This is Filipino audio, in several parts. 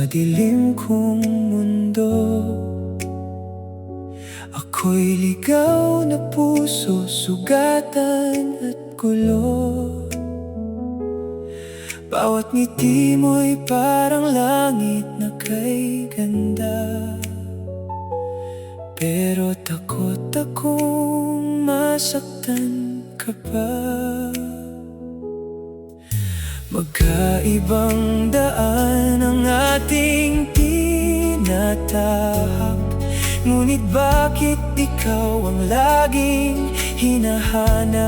dilim kong mundo. Ako'y ligaw na puso, sugatan at gulo. Bawat ngiti mo'y parang langit na kay ganda. Pero takot akong masaktan ka pa. Magkaibang daan ang ating tinatahak, ngunit bakit ikaw ang laging hinahanap?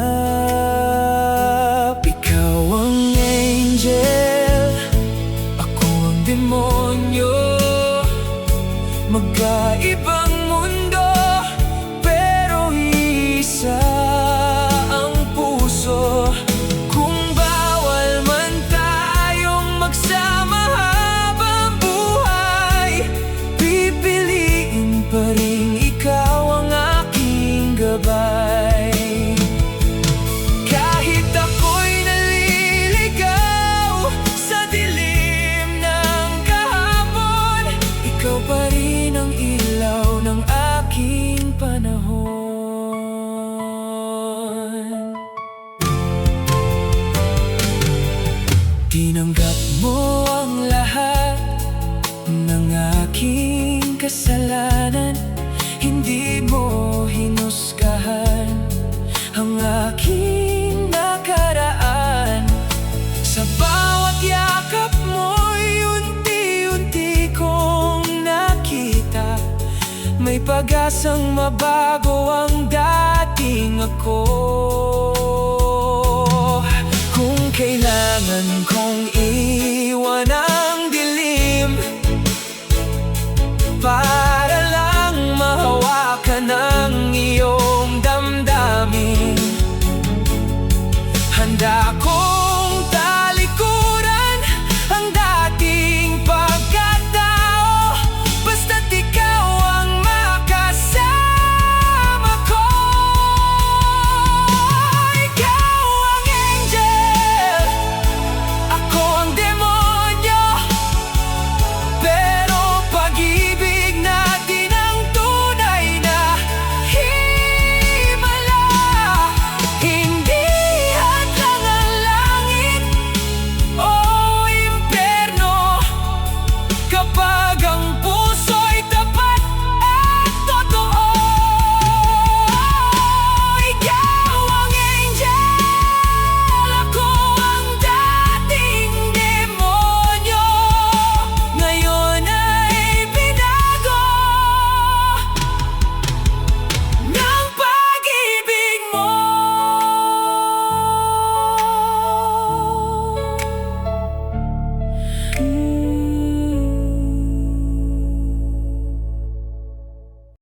Ikaw ang angel, ako ang demonyo. Magkaibang mundo, pero isa ang puso. Kung bawal man tayong magsama habang buhay, pipiliin pa rin ikaw ang aking gabay. Kahit ako'y naliligaw sa dilim ng kahapon, ikaw pa rin ang ilaw ng aking panahon. Tinanggap mo ang lahat ng aking kasalanan. Hindi mo hinusgahan ang aking nakaraan. Sa bawat yakap mo'y unti-unti kong nakita may pag-asang mabago ang dating ako. Kung kailangan